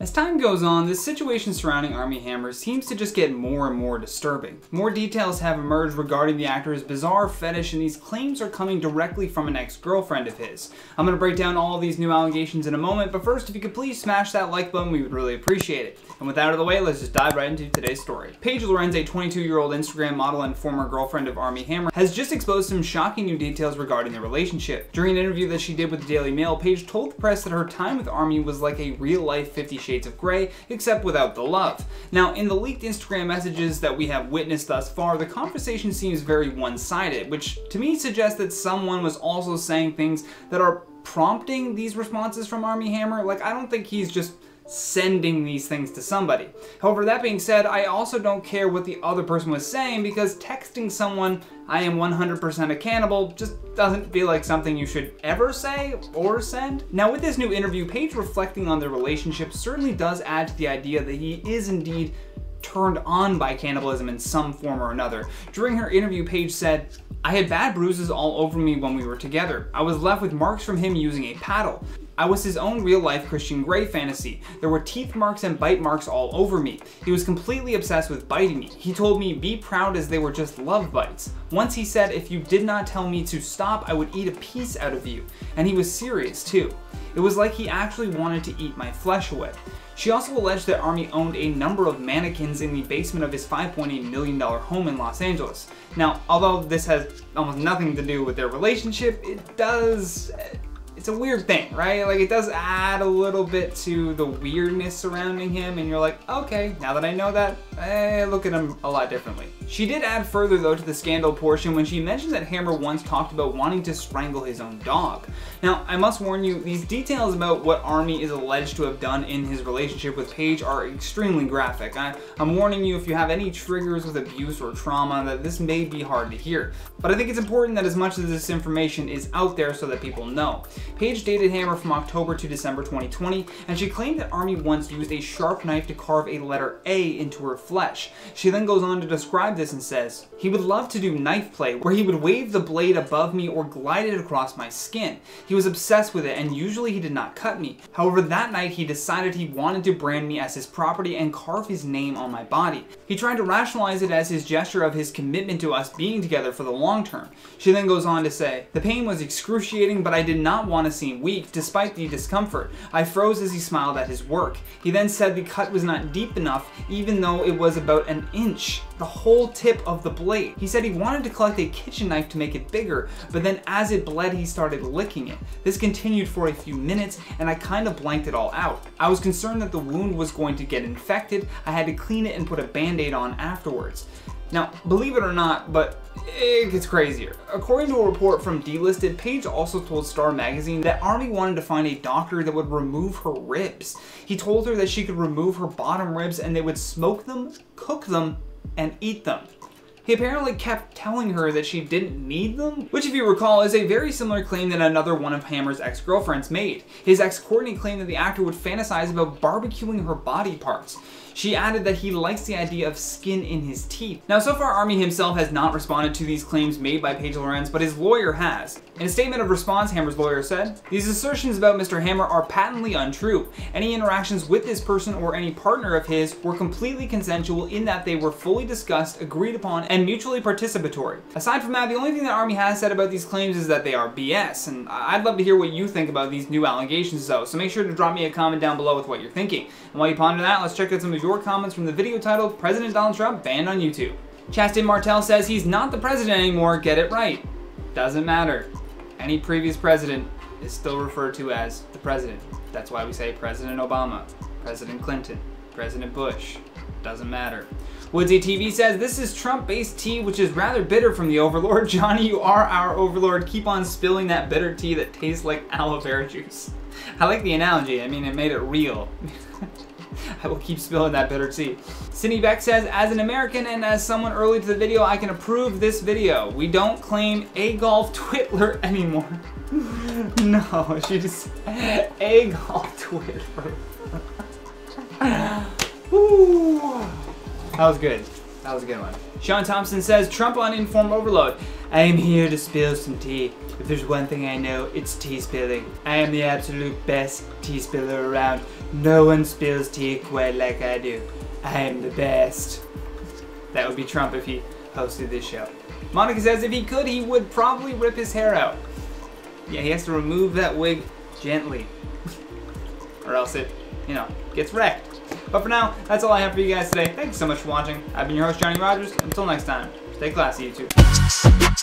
As time goes on, the situation surrounding Armie Hammer seems to just get more and more disturbing. More details have emerged regarding the actor's bizarre fetish, and these claims are coming directly from an ex-girlfriend of his. I'm going to break down all of these new allegations in a moment, but first, if you could please smash that like button, we would really appreciate it. And with that out of the way, let's just dive right into today's story. Paige Lorenz, a 22-year-old Instagram model and former girlfriend of Armie Hammer, has just exposed some shocking new details regarding their relationship. During an interview that she did with the Daily Mail, Paige told the press that her time with Armie was like a real-life 50 Shades of Grey, except without the love. Now, in the leaked Instagram messages that we have witnessed thus far, the conversation seems very one-sided, which to me suggests that someone was also saying things that are prompting these responses from Armie Hammer. Like, I don't think he's just sending these things to somebody. However, that being said, I also don't care what the other person was saying, because texting someone, "I am 100% a cannibal," just doesn't feel like something you should ever say or send. Now, with this new interview, Paige reflecting on their relationship certainly does add to the idea that he is indeed turned on by cannibalism in some form or another. During her interview, Paige said, "I had bad bruises all over me when we were together. I was left with marks from him using a paddle. I was his own real-life Christian Grey fantasy. There were teeth marks and bite marks all over me. He was completely obsessed with biting me. He told me, 'Be proud,' as they were just love bites. Once he said, 'If you did not tell me to stop, I would eat a piece out of you.' And he was serious too. It was like he actually wanted to eat my flesh away." She also alleged that Armie owned a number of mannequins in the basement of his $5.8 million home in Los Angeles. Now, although this has almost nothing to do with their relationship, it's a weird thing, right? Like, it does add a little bit to the weirdness surrounding him, and you're like, okay, now that I know that, I look at him a lot differently. She did add further, though, to the scandal portion when she mentioned that Hammer once talked about wanting to strangle his own dog. Now, I must warn you, these details about what Armie is alleged to have done in his relationship with Paige are extremely graphic. I'm warning you, if you have any triggers with abuse or trauma, that this may be hard to hear. But I think it's important that as much of this information is out there so that people know. Paige dated Hammer from October to December 2020, and she claimed that Armie once used a sharp knife to carve a letter A into her flesh. She then goes on to describe this and says, "He would love to do knife play, where he would wave the blade above me or glide it across my skin. He was obsessed with it, and usually he did not cut me. However, that night he decided he wanted to brand me as his property and carve his name on my body. He tried to rationalize it as his gesture of his commitment to us being together for the long term." She then goes on to say, "The pain was excruciating, but I did not want to seem weak despite the discomfort. I froze as he smiled at his work. He then said the cut was not deep enough, even though it was about an inch, the whole tip of the blade. He said he wanted to collect a kitchen knife to make it bigger, but then as it bled, he started licking it. This continued for a few minutes, and I kind of blanked it all out. I was concerned that the wound was going to get infected. I had to clean it and put a band-aid on afterwards." Now, believe it or not, but it gets crazier. According to a report from Delisted, Paige also told Star Magazine that Armie wanted to find a doctor that would remove her ribs. He told her that she could remove her bottom ribs and they would smoke them, cook them, and eat them. He apparently kept telling her that she didn't need them, which, if you recall, is a very similar claim that another one of Hammer's ex-girlfriends made. His ex Courtney claimed that the actor would fantasize about barbecuing her body parts. She added that he likes the idea of skin in his teeth. Now, so far, Armie himself has not responded to these claims made by Paige Lorenz, but his lawyer has. In a statement of response, Hammer's lawyer said, "These assertions about Mr. Hammer are patently untrue. Any interactions with this person or any partner of his were completely consensual in that they were fully discussed, agreed upon, and mutually participatory." Aside from that, the only thing that Armie has said about these claims is that they are BS, and I'd love to hear what you think about these new allegations though, so make sure to drop me a comment down below with what you're thinking. And while you ponder that, let's check out some of your comments from the video titled "President Donald Trump Banned on YouTube." Chastain Martell says he's not the president anymore, get it right. Doesn't matter. Any previous president is still referred to as the president. That's why we say President Obama, President Clinton, President Bush. Doesn't matter. Woodsy TV says, "This is Trump-based tea, which is rather bitter from the Overlord. Johnny, you are our Overlord. Keep on spilling that bitter tea that tastes like aloe vera juice." I like the analogy. I mean, it made it real. I will keep spilling that bitter tea. Cindy Beck says, "As an American and as someone early to the video, I can approve this video. We don't claim a golf Twitter anymore." No, she just a golf Twitter. Woo. That was good. That was a good one. Sean Thompson says, Trump on InformOverload. I am here to spill some tea. If there's one thing I know, it's tea spilling. I am the absolute best tea spiller around. No one spills tea quite like I do. I am the best. That would be Trump if he hosted this show. Monica says if he could, he would probably rip his hair out. Yeah, he has to remove that wig gently. Or else it, you know, gets wrecked. But for now, that's all I have for you guys today. Thank you so much for watching. I've been your host, Johnny Rogers. Until next time, stay classy, YouTube.